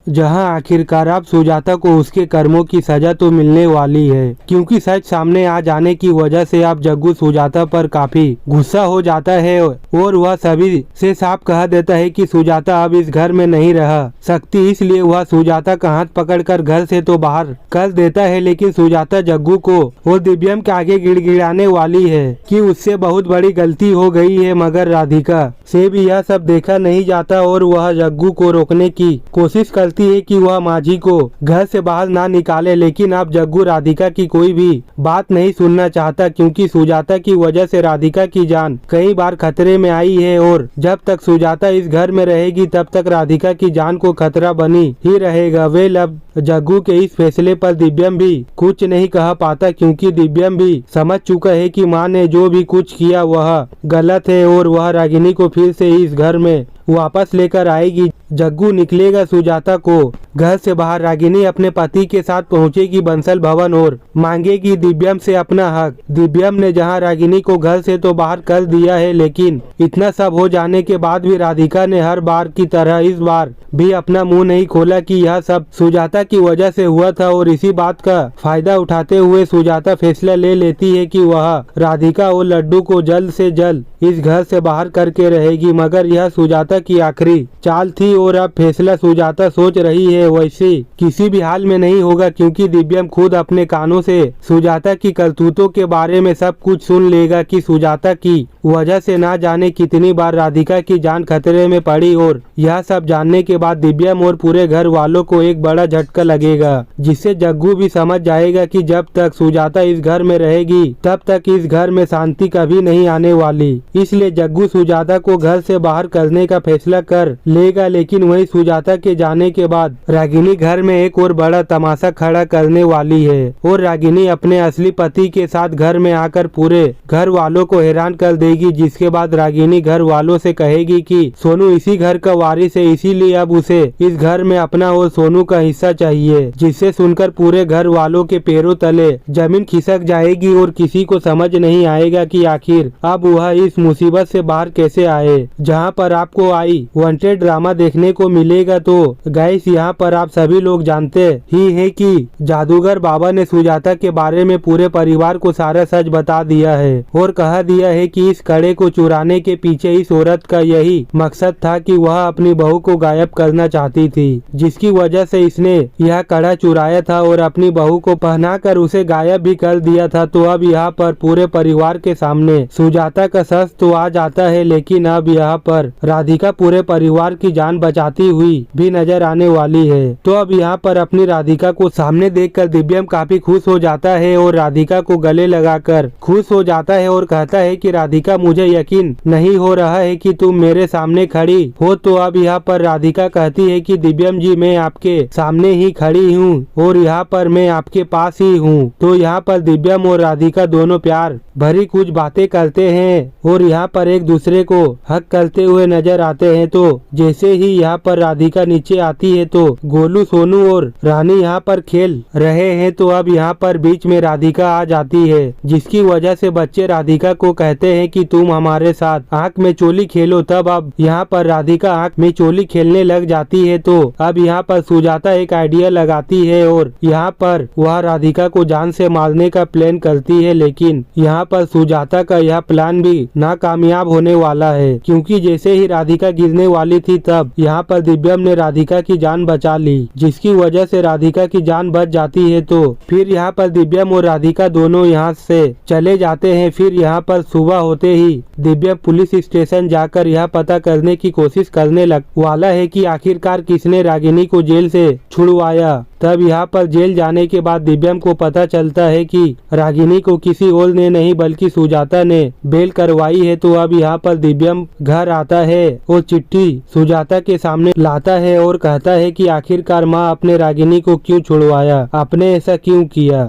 जहां आखिरकार अब सुजाता को उसके कर्मों की सजा तो मिलने वाली है, क्योंकि सच सामने आ जाने की वजह से अब जग्गू सुजाता पर काफी गुस्सा हो जाता है और वह सभी से साफ कह देता है कि सुजाता अब इस घर में नहीं रह सकती। इसलिए वह सुजाता का हाथ पकड़कर घर से तो बाहर कर देता है, लेकिन सुजाता जग्गू को और दिव्यम के आगे गिड़गिड़ाने वाली है कि उससे बहुत बड़ी गलती हो गई है, मगर राधिका से भी यह सब देखा नहीं जाता और वह जग्गू को रोकने की कोशिश करती है कि वह माझी को घर से बाहर ना निकाले। लेकिन अब जग्गू राधिका की कोई भी बात नहीं सुनना चाहता, क्योंकि सुजाता की वजह से राधिका की जान कई बार खतरे में आई है और जब तक सुजाता इस घर में रहेगी तब तक राधिका की जान को खतरा बनी ही रहेगा। वे अब जग्गू के इस फैसले पर दिव्यम भी कुछ नहीं कह पाता, क्योंकि दिव्यम भी समझ चुका है कि माँ ने जो भी कुछ किया वह गलत है और वह रागिनी को फिर से इस घर में वापस लेकर आएगी। जग्गू निकलेगा सुजाता को घर से बाहर। रागिनी अपने पति के साथ पहुंचेगी बंसल भवन और मांगेगी दिव्यम से अपना हक। दिव्यम ने जहां रागिनी को घर से तो बाहर कर दिया है, लेकिन इतना सब हो जाने के बाद भी राधिका ने हर बार की तरह इस बार भी अपना मुंह नहीं खोला कि यह सब सुजाता की वजह से हुआ था। और इसी बात का फायदा उठाते हुए सुजाता फैसला ले लेती है कि वह राधिका और लड्डू को जल्द से जल्द इस घर से बाहर करके रहेगी। मगर यह सुजाता की आखिरी चाल थी और अब फैसला सुजाता सोच रही है वैसे किसी भी हाल में नहीं होगा, क्योंकि दिव्यम खुद अपने कानों से सुजाता की करतूतों के बारे में सब कुछ सुन लेगा कि सुजाता की वजह से ना जाने कितनी बार राधिका की जान खतरे में पड़ी। और यह सब जानने के बाद दिव्यम और पूरे घर वालों को एक बड़ा झटका लगेगा, जिससे जग्गू भी समझ जाएगा कि जब तक सुजाता इस घर में रहेगी तब तक इस घर में शांति कभी नहीं आने वाली। इसलिए जग्गू सुजाता को घर से बाहर करने का फैसला कर लेगा। लेकिन वही सुजाता के जाने के बाद रागिनी घर में एक और बड़ा तमाशा खड़ा करने वाली है और रागिनी अपने असली पति के साथ घर में आकर पूरे घर वालों को हैरान कर देगी। जिसके बाद रागिनी घर वालों से कहेगी कि सोनू इसी घर का वारिस है, इसीलिए अब उसे इस घर में अपना और सोनू का हिस्सा चाहिए। जिससे सुनकर पूरे घर वालों के पैरों तले जमीन खिसक जाएगी और किसी को समझ नहीं आएगा कि आखिर अब वह इस मुसीबत से बाहर कैसे आए। जहां पर आपको आई वांटेड ड्रामा देखने को मिलेगा। तो गाइस, यहाँ पर आप सभी लोग जानते ही हैं कि जादूगर बाबा ने सुजाता के बारे में पूरे परिवार को सारा सच बता दिया है और कहा दिया है कि इस कड़े को चुराने के पीछे इस औरत का यही मकसद था कि वह अपनी बहू को गायब करना चाहती थी, जिसकी वजह से इसने यह कड़ा चुराया था और अपनी बहू को पहनाकर उसे गायब भी कर दिया था। तो अब यहाँ पर पूरे परिवार के सामने सुजाता का सच तो आ जाता है, लेकिन अब यहाँ पर राधिका पूरे परिवार की जान बचाती हुई भी नजर आने वाली है। तो अब यहाँ पर अपनी राधिका को सामने देखकर दिव्यम काफी खुश हो जाता है और राधिका को गले लगाकर खुश हो जाता है और कहता है कि राधिका, मुझे यकीन नहीं हो रहा है कि तुम मेरे सामने खड़ी हो। तो अब यहाँ पर राधिका कहती है कि दिव्यम जी, मैं आपके सामने ही खड़ी हूँ और यहाँ पर मैं आपके पास ही हूँ। तो यहाँ पर दिव्यम और राधिका दोनों प्यार भरी कुछ बातें करते हैं और यहाँ पर एक दूसरे को हक करते हुए नजर आते हैं। तो जैसे ही यहाँ पर राधिका नीचे आती है तो गोलू, सोनू और रानी यहाँ पर खेल रहे हैं। तो अब यहाँ पर बीच में राधिका आ जाती है, जिसकी वजह से बच्चे राधिका को कहते हैं कि तुम हमारे साथ आंख में चोली खेलो। तब अब यहाँ पर राधिका आंख में चोली खेलने लग जाती है। तो अब यहाँ पर सुजाता एक आइडिया लगाती है और यहाँ पर वह राधिका को जान से मारने का प्लान करती है। लेकिन यहाँ पर सुजाता का यह प्लान भी नाकामयाब होने वाला है, क्योंकि जैसे ही राधिका गिरने वाली थी तब यहाँ पर दिव्यम ने राधिका की जान बचा ली, जिसकी वजह से राधिका की जान बच जाती है। तो फिर यहाँ पर दिव्यम और राधिका दोनों यहाँ से चले जाते हैं। फिर यहाँ पर सुबह होते ही दिव्यम पुलिस स्टेशन जाकर यह पता करने की कोशिश करने लग वाला है कि आखिरकार किसने रागिनी को जेल से छुड़वाया। तब यहाँ पर जेल जाने के बाद दिव्यम को पता चलता है कि रागिनी को किसी और ने नहीं बल्कि सुजाता ने बेल करवाई है। तो अब यहाँ पर दिव्यम घर आता है और चिट्ठी सुजाता के सामने लाता है और कहता है कि आखिरकार माँ अपने रागिनी को क्यों छुड़वाया, आपने ऐसा क्यों किया।